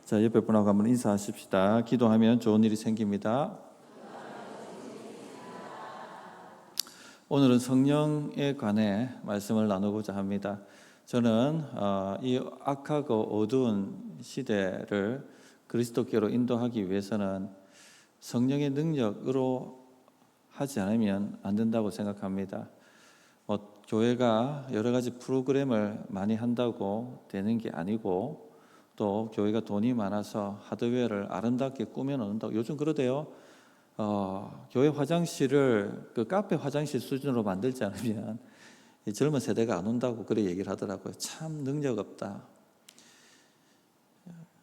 자, 옆에 분하고 한번 인사하십시다. 기도하면 좋은 일이 생깁니다. 오늘은 성령에 관해 말씀을 나누고자 합니다. 저는 이 악하고 어두운 시대를 그리스도께로 인도하기 위해서는 성령의 능력으로 하지 않으면 안 된다고 생각합니다. 교회가 여러 가지 프로그램을 많이 한다고 되는 게 아니고, 또 교회가 돈이 많아서 하드웨어를 아름답게 꾸며놓는다고, 요즘 그러대요. 교회 화장실을 그 카페 화장실 수준으로 만들지 않으면 젊은 세대가 안 온다고 그래 얘기를 하더라고요. 참 능력 없다.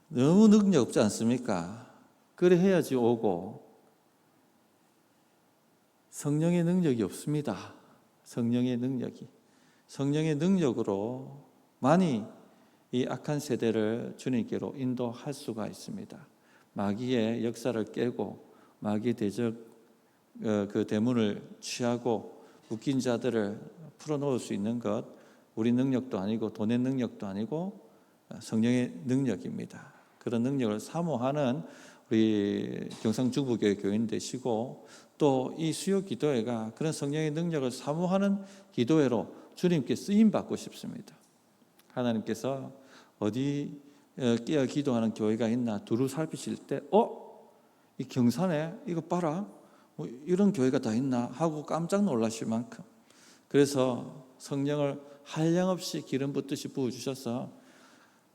너무 능력 없지 않습니까? 그래 해야지 오고. 성령의 능력이 없습니다. 성령의 능력으로 많이 이 악한 세대를 주님께로 인도할 수가 있습니다. 마귀의 역사를 깨고 마귀의 대적 그 대문을 취하고 묶인 자들을 풀어놓을 수 있는 것, 우리 능력도 아니고 돈의 능력도 아니고 성령의 능력입니다. 그런 능력을 사모하는 우리 경상중부교회 교인 되시고, 또 이 수요 기도회가 그런 성령의 능력을 사모하는 기도회로 주님께 쓰임 받고 싶습니다. 하나님께서 어디 깨어 기도하는 교회가 있나 두루 살피실 때, 이 경산에 이거 봐라, 뭐 이런 교회가 다 있나 하고 깜짝 놀라실 만큼, 그래서 성령을 한량없이 기름 붓듯이 부어주셔서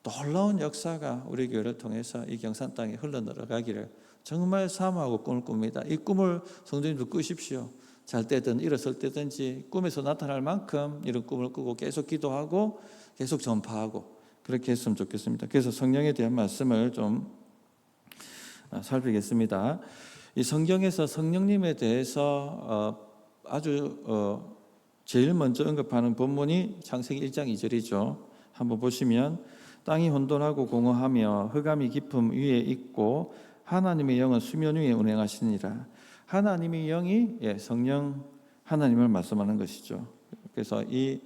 놀라운 역사가 우리 교회를 통해서 이 경산 땅에 흘러내려가기를 정말 사모하고 꿈을 꿉니다. 이 꿈을 성도님도 꾸십시오. 잘 때든 일어설 때든지 꿈에서 나타날 만큼 이런 꿈을 꾸고 계속 기도하고 계속 전파하고 그렇게 했으면 좋겠습니다. 그래서 성령에 대한 말씀을 좀 살피겠습니다. 이 성경에서 성령님에 대해서 아주 제일 먼저 언급하는 본문이 창세기 1장 2절이죠. 한번 보시면, 땅이 혼돈하고 공허하며 흑암이 깊음 위에 있고 하나님의 영은 수면 위에 운행하시니라. 하나님의 영이 성령 하나님을 말씀하는 것이죠. 그래서 이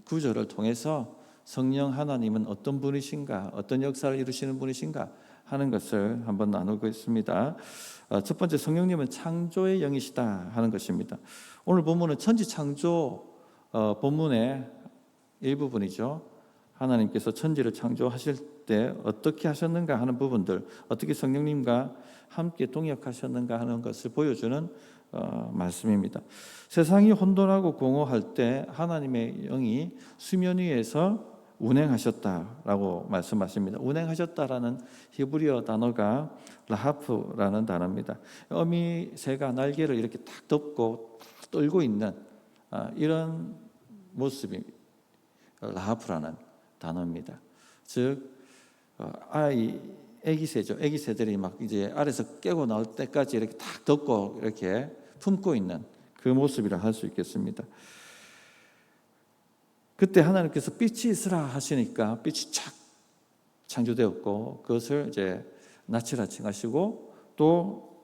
구절을 통해서 성령 하나님은 어떤 분이신가, 어떤 역사를 이루시는 분이신가 하는 것을 한번 나누고 있습니다. 첫 번째, 성령님은 창조의 영이시다 하는 것입니다. 오늘 본문은 천지창조 본문의 일부분이죠. 하나님께서 천지를 창조하실 때 어떻게 하셨는가 하는 부분들, 어떻게 성령님과 함께 동역하셨는가 하는 것을 보여주는 말씀입니다. 세상이 혼돈하고 공허할 때 하나님의 영이 수면 위에서 운행하셨다라고 말씀하십니다. 운행하셨다라는 히브리어 단어가 라하프라는 단어입니다. 어미 새가 날개를 이렇게 딱 덮고 떨고 있는 이런 모습이 라하프라는 단어입니다. 즉 아기 새죠. 아기 새들이 막 이제 알에서 깨고 나올 때까지 이렇게 딱 덮고 이렇게 품고 있는 그 모습이라 할 수 있겠습니다. 그때 하나님께서 빛이 있으라 하시니까 빛이 착 창조되었고, 그것을 이제 낯이라 칭하시고, 또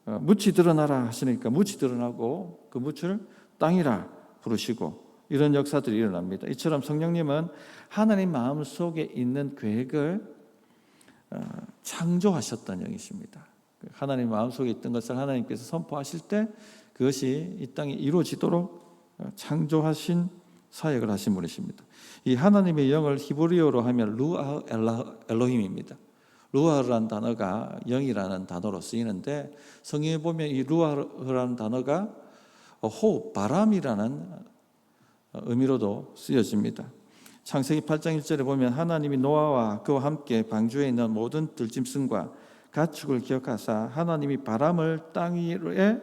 묻이 드러나라 하시니까 묻이 드러나고 그 묻을 땅이라 부르시고, 이런 역사들이 일어납니다. 이처럼 성령님은 하나님 마음 속에 있는 계획을 창조하셨던 영이십니다. 하나님 마음 속에 있던 것을 하나님께서 선포하실 때 그것이 이 땅에 이루어지도록 창조하신 사역을 하신 분이십니다. 이 하나님의 영을 히브리어로 하면 루아 엘로힘입니다. 루아라는 단어가 영이라는 단어로 쓰이는데, 성경에 보면 이 루아라는 단어가 호흡, 바람이라는 의미로도 쓰여집니다. 창세기 8장 1절에 보면, 하나님이 노아와 그와 함께 방주에 있는 모든 들짐승과 가축을 기억하사 하나님이 바람을 땅 위에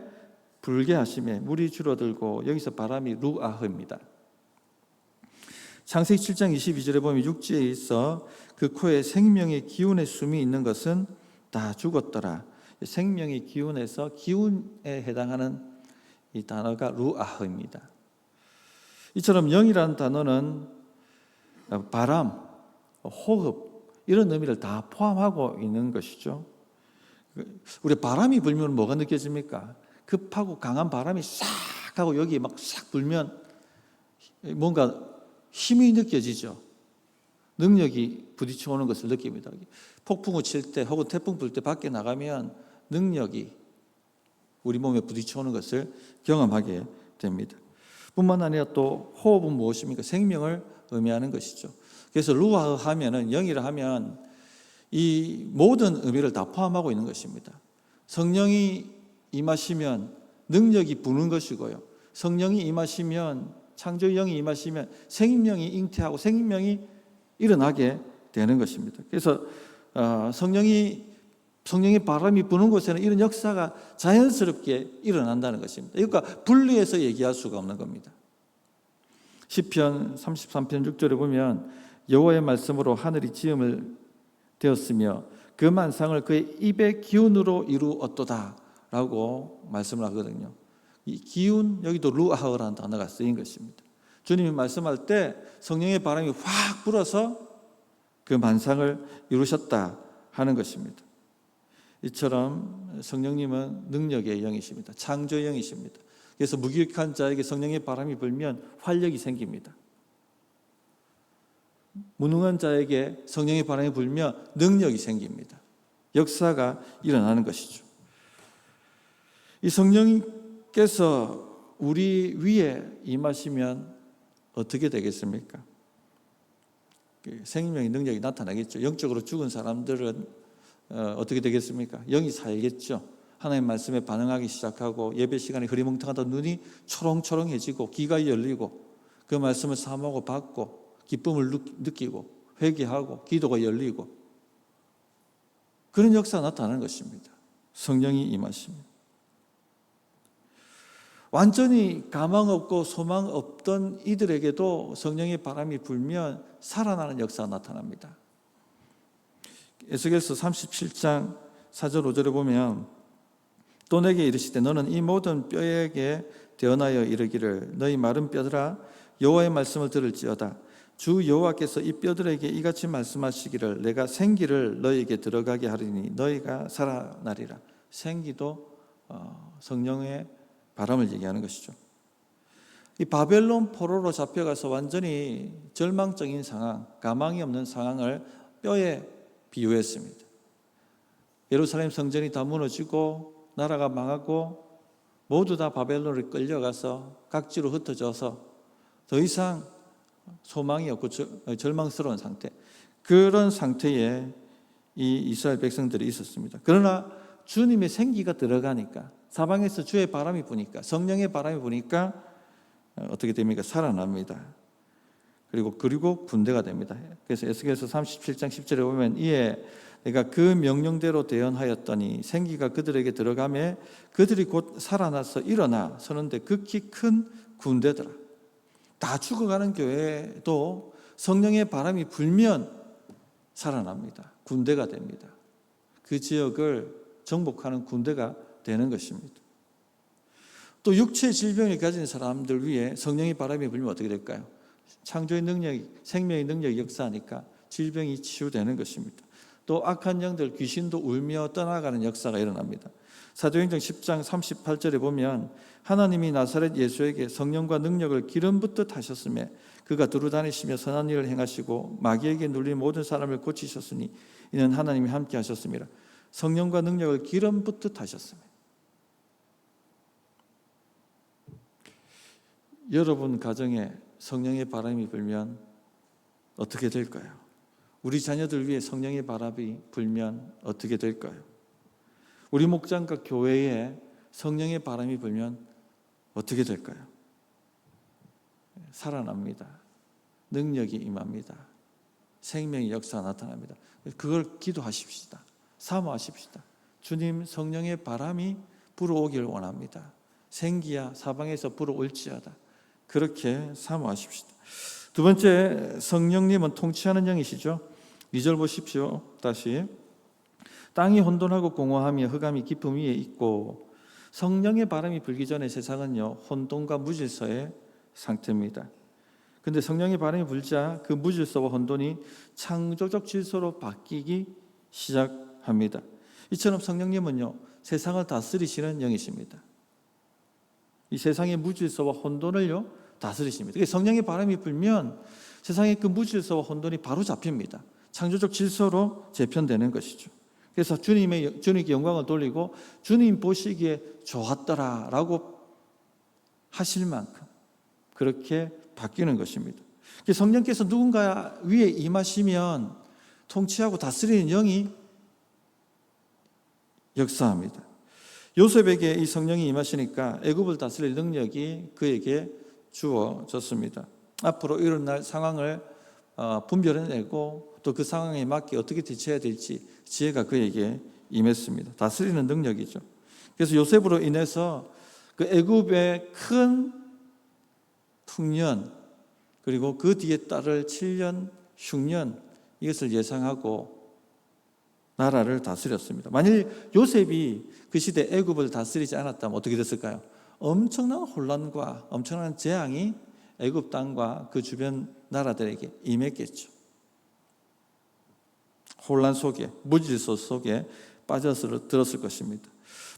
불게 하시매 물이 줄어들고, 여기서 바람이 루아흐입니다. 창세기 7장 22절에 보면, 육지에 있어 그 코에 생명의 기운의 숨이 있는 것은 다 죽었더라. 생명의 기운에서 기운에 해당하는 이 단어가 루아흐입니다. 이처럼 영이라는 단어는 바람, 호흡, 이런 의미를 다 포함하고 있는 것이죠. 우리 바람이 불면 뭐가 느껴집니까? 급하고 강한 바람이 싹 하고 여기 막 싹 불면 뭔가 힘이 느껴지죠. 능력이 부딪혀 오는 것을 느낍니다. 폭풍우 칠 때 혹은 태풍 불 때 밖에 나가면 능력이 우리 몸에 부딪혀 오는 것을 경험하게 됩니다. 뿐만 아니라 또 호흡은 무엇입니까? 생명을 의미하는 것이죠. 그래서 루아 하면은, 영이라 하면 이 모든 의미를 다 포함하고 있는 것입니다. 성령이 임하시면 능력이 부는 것이고요. 성령이 임하시면, 창조의 영이 임하시면 생명이 잉태하고 생명이 일어나게 되는 것입니다. 그래서 성령의 바람이 부는 곳에는 이런 역사가 자연스럽게 일어난다는 것입니다. 그러니까 분리해서 얘기할 수가 없는 겁니다. 시편 33편 6절에 보면 여호와의 말씀으로 하늘이 지음을 되었으며 그 만상을 그의 입의 기운으로 이루었도다 라고 말씀을 하거든요. 이 기운, 여기도 루아흐라는 단어가 쓰인 것입니다. 주님이 말씀할 때 성령의 바람이 확 불어서 그 만상을 이루셨다 하는 것입니다. 이처럼 성령님은 능력의 영이십니다. 창조의 영이십니다. 그래서 무기력한 자에게 성령의 바람이 불면 활력이 생깁니다. 무능한 자에게 성령의 바람이 불면 능력이 생깁니다. 역사가 일어나는 것이죠. 이 성령께서 우리 위에 임하시면 어떻게 되겠습니까? 생명의 능력이 나타나겠죠. 영적으로 죽은 사람들은 어떻게 되겠습니까? 영이 살겠죠. 하나님 말씀에 반응하기 시작하고 예배 시간에 흐리멍텅하다 눈이 초롱초롱해지고 귀가 열리고 그 말씀을 사모하고 받고 기쁨을 느끼고 회개하고 기도가 열리고 그런 역사가 나타나는 것입니다. 성령이 임하십니다. 완전히 가망 없고 소망 없던 이들에게도 성령의 바람이 불면 살아나는 역사가 나타납니다. 에스겔서 37장 4절 5절에 보면 또 내게 이르시되 너는 이 모든 뼈에게 대언하여 이르기를 너희 마른 뼈들아 여호와의 말씀을 들을지어다 주 여호와께서 이 뼈들에게 이같이 말씀하시기를 내가 생기를 너희에게 들어가게 하리니 너희가 살아나리라. 생기도 성령의 바람을 얘기하는 것이죠. 이 바벨론 포로로 잡혀가서 완전히 절망적인 상황, 가망이 없는 상황을 뼈에 비유했습니다. 예루살렘 성전이 다 무너지고 나라가 망하고 모두 다 바벨론으로 끌려가서 각지로 흩어져서 더 이상 소망이 없고 절망스러운 상태, 그런 상태에 이 이스라엘 백성들이 있었습니다. 그러나 주님의 생기가 들어가니까, 사방에서 주의 바람이 부니까, 성령의 바람이 부니까 어떻게 됩니까? 살아납니다. 그리고 군대가 됩니다. 그래서 에스겔서 37장 10절에 보면 이에 내가 그 명령대로 대언하였더니 생기가 그들에게 들어가매 그들이 곧 살아나서 일어나 서는데 극히 큰 군대더라. 다 죽어가는 교회도 성령의 바람이 불면 살아납니다. 군대가 됩니다. 그 지역을 정복하는 군대가 되는 것입니다. 또 육체 질병을 가진 사람들 위해 성령의 바람이 불면 어떻게 될까요? 창조의 능력이, 생명의 능력이 역사하니까 질병이 치유되는 것입니다. 또 악한 영들, 귀신도 울며 떠나가는 역사가 일어납니다. 사도행전 10장 38절에 보면 하나님이 나사렛 예수에게 성령과 능력을 기름 붓듯 하셨으며 그가 두루다니시며 선한 일을 행하시고 마귀에게 눌린 모든 사람을 고치셨으니 이는 하나님이 함께 하셨습니다. 성령과 능력을 기름 붓듯 하셨습니다. 여러분 가정에 성령의 바람이 불면 어떻게 될까요? 우리 자녀들 위해 성령의 바람이 불면 어떻게 될까요? 우리 목장과 교회에 성령의 바람이 불면 어떻게 될까요? 살아납니다. 능력이 임합니다. 생명의 역사가 나타납니다. 그걸 기도하십시다. 사모하십시다. 주님, 성령의 바람이 불어오기를 원합니다. 생기야 사방에서 불어올지어다. 그렇게 사모하십시다. 두 번째, 성령님은 통치하는 영이시죠. 2절 보십시오. 다시. 땅이 혼돈하고 공허하며 흑암이 깊음 위에 있고 성령의 바람이 불기 전에 세상은요 혼돈과 무질서의 상태입니다. 그런데 성령의 바람이 불자 그 무질서와 혼돈이 창조적 질서로 바뀌기 시작합니다. 이처럼 성령님은요 세상을 다스리시는 영이십니다. 이 세상의 무질서와 혼돈을요 다스리십니다. 성령의 바람이 불면 세상의 그 무질서와 혼돈이 바로 잡힙니다. 창조적 질서로 재편되는 것이죠. 그래서 주님께 영광을 돌리고 주님 보시기에 좋았더라라고 하실 만큼 그렇게 바뀌는 것입니다. 성령께서 누군가 위에 임하시면 통치하고 다스리는 영이 역사합니다. 요셉에게 이 성령이 임하시니까 애굽을 다스릴 능력이 그에게 주어졌습니다. 앞으로 일어날 상황을 분별해내고 또 그 상황에 맞게 어떻게 대처해야 될지 지혜가 그에게 임했습니다. 다스리는 능력이죠. 그래서 요셉으로 인해서 그 애굽의 큰 풍년 그리고 그 뒤에 따를 7년 흉년 이것을 예상하고 나라를 다스렸습니다. 만일 요셉이 그 시대 애굽을 다스리지 않았다면 어떻게 됐을까요? 엄청난 혼란과 엄청난 재앙이 애굽 땅과 그 주변 나라들에게 임했겠죠. 혼란 속에, 무질서 속에 빠져들었을 것입니다.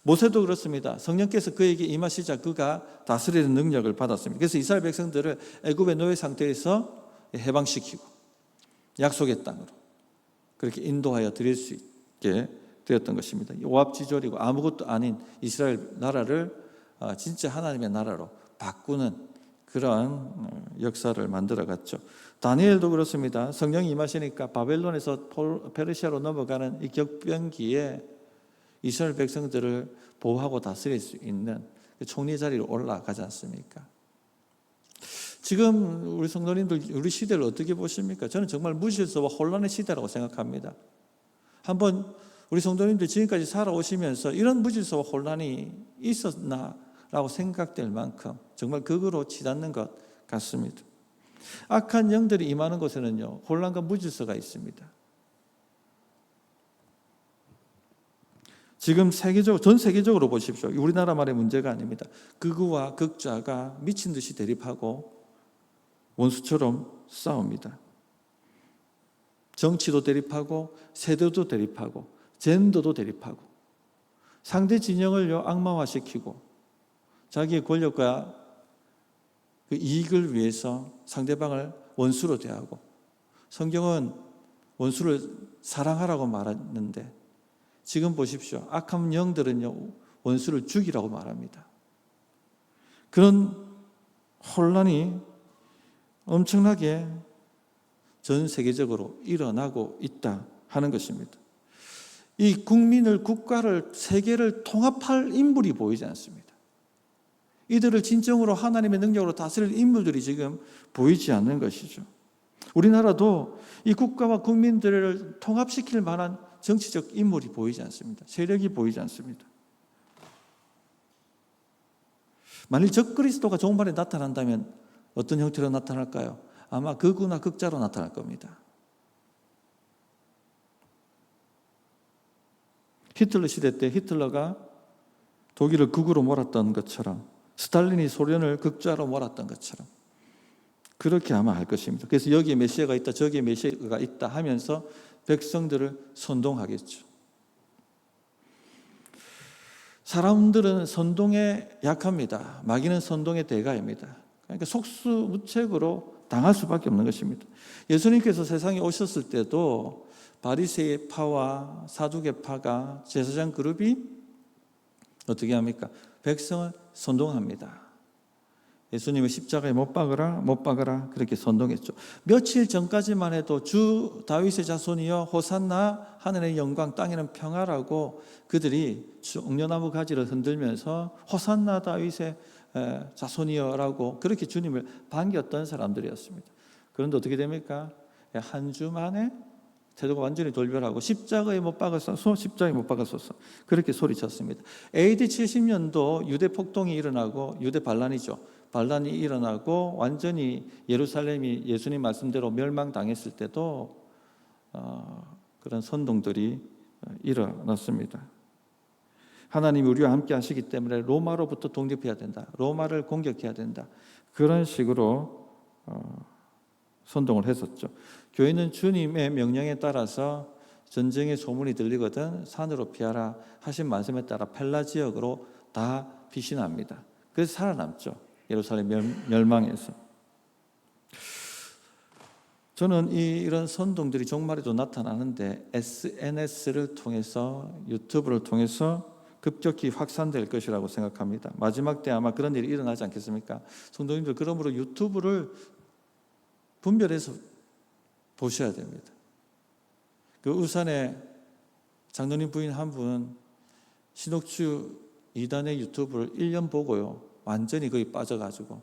모세도 그렇습니다. 성령께서 그에게 임하시자 그가 다스리는 능력을 받았습니다. 그래서 이스라엘 백성들을 애굽의 노예 상태에서 해방시키고 약속의 땅으로 그렇게 인도하여 드릴 수 있게 되었던 것입니다. 오합지졸이고 아무것도 아닌 이스라엘 나라를 진짜 하나님의 나라로 바꾸는 그런 역사를 만들어갔죠. 다니엘도 그렇습니다. 성령이 임하시니까 바벨론에서 페르시아로 넘어가는 이 격변기에 이스라엘 백성들을 보호하고 다스릴 수 있는 총리 자리로 올라가지 않습니까? 지금 우리 성도님들 우리 시대를 어떻게 보십니까? 저는 정말 무질서와 혼란의 시대라고 생각합니다. 한번 우리 성도님들 지금까지 살아오시면서 이런 무질서와 혼란이 있었나라고 생각될 만큼 정말 극으로 치닫는 것 같습니다. 악한 영들이 임하는 곳에는요 혼란과 무질서가 있습니다. 지금 전 세계적으로 보십시오. 우리나라만의 문제가 아닙니다. 극우와 극좌가 미친 듯이 대립하고 원수처럼 싸웁니다. 정치도 대립하고 세대도 대립하고 젠더도 대립하고 상대 진영을 악마화시키고 자기의 권력과 그 이익을 위해서 상대방을 원수로 대하고 성경은 원수를 사랑하라고 말하는데 지금 보십시오. 악한 영들은요 원수를 죽이라고 말합니다. 그런 혼란이 엄청나게 전 세계적으로 일어나고 있다 하는 것입니다. 이 국민을, 국가를, 세계를 통합할 인물이 보이지 않습니다. 이들을 진정으로 하나님의 능력으로 다스릴 인물들이 지금 보이지 않는 것이죠. 우리나라도 이 국가와 국민들을 통합시킬 만한 정치적 인물이 보이지 않습니다. 세력이 보이지 않습니다. 만일 적그리스도가 종말에 나타난다면 어떤 형태로 나타날까요? 아마 극우나 극자로 나타날 겁니다. 히틀러 시대 때 히틀러가 독일을 극우로 몰았던 것처럼 스탈린이 소련을 극좌로 몰았던 것처럼 그렇게 아마 할 것입니다. 그래서 여기에 메시아가 있다 저기에 메시아가 있다 하면서 백성들을 선동하겠죠. 사람들은 선동에 약합니다. 마귀는 선동의 대가입니다. 그러니까 속수무책으로 당할 수밖에 없는 것입니다. 예수님께서 세상에 오셨을 때도 바리새파와 사두개파가 제사장 그룹이 어떻게 합니까? 백성을 선동합니다. 예수님을 십자가에 못 박으라 그렇게 선동했죠. 며칠 전까지만 해도 주 다윗의 자손이여 호산나 하늘의 영광 땅에는 평화라고 그들이 옥녀나무 가지를 흔들면서 호산나 다윗의 자손이여라고 그렇게 주님을 반겼던 사람들이었습니다. 그런데 어떻게 됩니까? 한 주 만에 태도가 완전히 돌변하고 십자가에 못 박았소서 그렇게 소리쳤습니다. AD 70년도 유대 폭동이 일어나고 유대 반란이죠. 반란이 일어나고 완전히 예루살렘이 예수님 말씀대로 멸망당했을 때도 그런 선동들이 일어났습니다. 하나님이 우리와 함께 하시기 때문에 로마로부터 독립해야 된다. 로마를 공격해야 된다. 그런 식으로 선동을 했었죠. 교회는 주님의 명령에 따라서 전쟁의 소문이 들리거든 산으로 피하라 하신 말씀에 따라 펠라 지역으로 다 피신합니다. 그래서 살아남죠. 예루살렘 멸망에서. 저는 이런 선동들이 종말에도 나타나는데 SNS를 통해서, 유튜브를 통해서 급격히 확산될 것이라고 생각합니다. 마지막 때 아마 그런 일이 일어나지 않겠습니까? 성도님들, 그러므로 유튜브를 분별해서 보셔야 됩니다. 그 울산에 장로님 부인 한 분 신옥주 이단의 유튜브를 1년 보고요, 완전히 거의 빠져가지고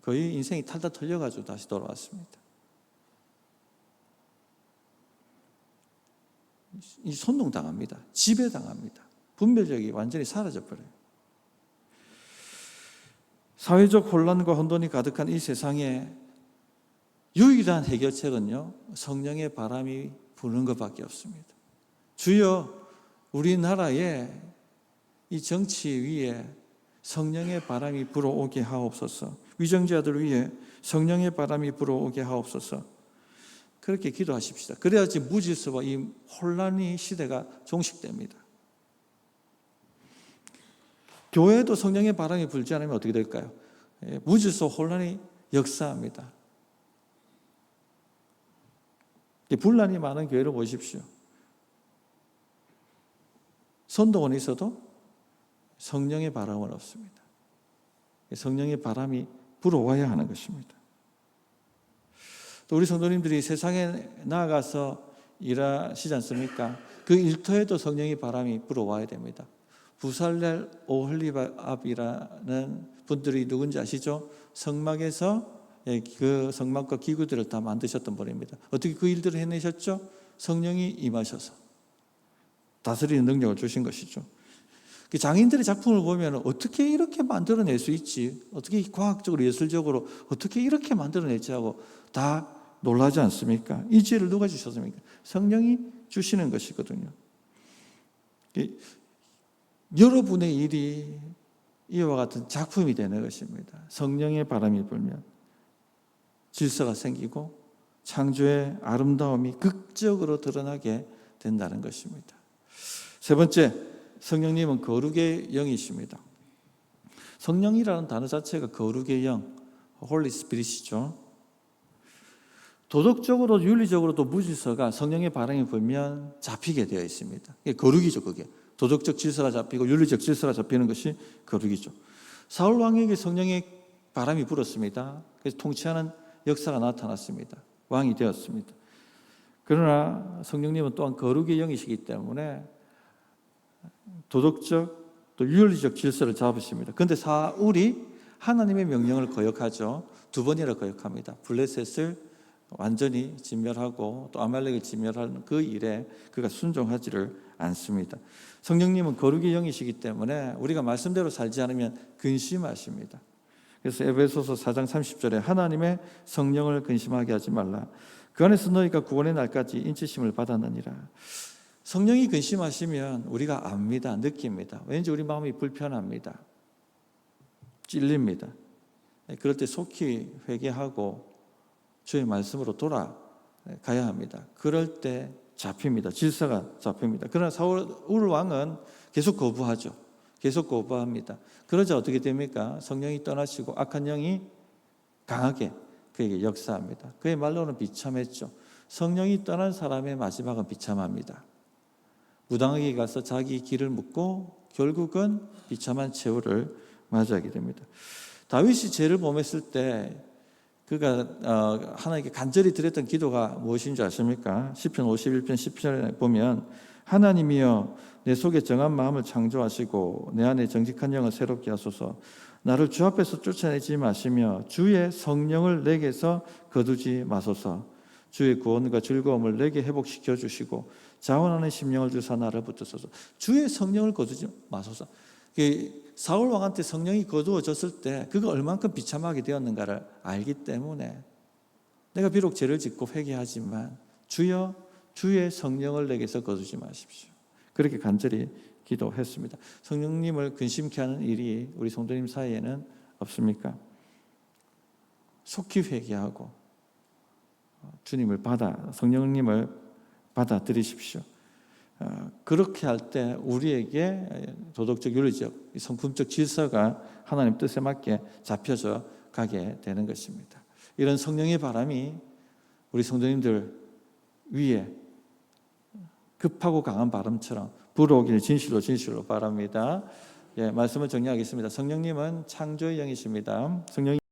거의 인생이 탈다 털려가지고 다시 돌아왔습니다. 이 선동당합니다. 지배당합니다. 분별력이 완전히 사라져버려요. 사회적 혼란과 혼돈이 가득한 이 세상에 유일한 해결책은요, 성령의 바람이 부는 것밖에 없습니다. 주여, 우리나라의 이 정치 위에 성령의 바람이 불어오게 하옵소서. 위정자들 위에 성령의 바람이 불어오게 하옵소서. 그렇게 기도하십시다. 그래야지 무질서와 이 혼란의 시대가 종식됩니다. 교회도 성령의 바람이 불지 않으면 어떻게 될까요? 무질서 혼란이 역사합니다. 분란이 많은 교회를 보십시오. 선동은 있어도 성령의 바람은 없습니다. 성령의 바람이 불어와야 하는 것입니다. 또 우리 성도님들이 세상에 나아가서 일하시지 않습니까? 그 일터에도 성령의 바람이 불어와야 됩니다. 부살렐 오홀리압이라는 분들이 누군지 아시죠? 성막에서 그 성막과 기구들을 다 만드셨던 분입니다. 어떻게 그 일들을 해내셨죠? 성령이 임하셔서 다스리는 능력을 주신 것이죠. 장인들의 작품을 보면 어떻게 이렇게 만들어낼 수 있지? 어떻게 과학적으로 예술적으로 어떻게 이렇게 만들어냈지 하고 다 놀라지 않습니까? 이 지혜를 누가 주셨습니까? 성령이 주시는 것이거든요. 여러분의 일이 이와 같은 작품이 되는 것입니다. 성령의 바람이 불면 질서가 생기고 창조의 아름다움이 극적으로 드러나게 된다는 것입니다. 세 번째, 성령님은 거룩의 영이십니다. 성령이라는 단어 자체가 거룩의 영, 홀리 스피릿이죠. 도덕적으로 윤리적으로도 무질서가 성령의 바람이 불면 잡히게 되어 있습니다. 그게 거룩이죠. 그게 도덕적 질서가 잡히고 윤리적 질서가 잡히는 것이 거룩이죠. 사울 왕에게 성령의 바람이 불었습니다. 그래서 통치하는 역사가 나타났습니다. 왕이 되었습니다. 그러나 성령님은 또한 거룩의 영이시기 때문에 도덕적 또 윤리적 질서를 잡으십니다. 그런데 사울이 하나님의 명령을 거역하죠. 2번이나 거역합니다. 블레셋을 완전히 진멸하고 또 아말렉을 진멸하는 그 일에 그가 순종하지를 않습니다. 성령님은 거룩의 영이시기 때문에 우리가 말씀대로 살지 않으면 근심하십니다. 그래서 에베소서 4장 30절에 하나님의 성령을 근심하게 하지 말라. 그 안에서 너희가 구원의 날까지 인치심을 받았느니라. 성령이 근심하시면 우리가 압니다. 느낍니다. 왠지 우리 마음이 불편합니다. 찔립니다. 그럴 때 속히 회개하고 주의 말씀으로 돌아가야 합니다. 그럴 때 잡힙니다. 질서가 잡힙니다. 그러나 사울 왕은 계속 거부하죠. 계속 거부합니다. 그러자 어떻게 됩니까? 성령이 떠나시고 악한 영이 강하게 그에게 역사합니다. 그의 말로는 비참했죠. 성령이 떠난 사람의 마지막은 비참합니다. 무당에게 가서 자기 길을 묻고 결국은 비참한 최후를 맞이하게 됩니다. 다윗이 죄를 범했을 때 그가 하나님께 간절히 드렸던 기도가 무엇인 줄 아십니까? 시편 51편 10절에 보면 하나님이여 내 속에 정한 마음을 창조하시고 내 안에 정직한 영을 새롭게 하소서. 나를 주 앞에서 쫓아내지 마시며 주의 성령을 내게서 거두지 마소서. 주의 구원과 즐거움을 내게 회복시켜 주시고 자원하는 심령을 주사 나를 붙드소서. 주의 성령을 거두지 마소서. 사울 왕한테 성령이 거두어졌을 때 그가 얼만큼 비참하게 되었는가를 알기 때문에 내가 비록 죄를 짓고 회개하지만 주여 주의 성령을 내게서 거두지 마십시오. 그렇게 간절히 기도했습니다. 성령님을 근심케 하는 일이 우리 성도님 사이에는 없습니까? 속히 회개하고 주님을 성령님을 받아들이십시오. 그렇게 할 때 우리에게 도덕적, 윤리적, 성품적 질서가 하나님 뜻에 맞게 잡혀져 가게 되는 것입니다. 이런 성령의 바람이 우리 성도님들 위에 급하고 강한 바람처럼 불어오기를 진실로 바랍니다. 예, 말씀을 정리하겠습니다. 성령님은 창조의 영이십니다. 성령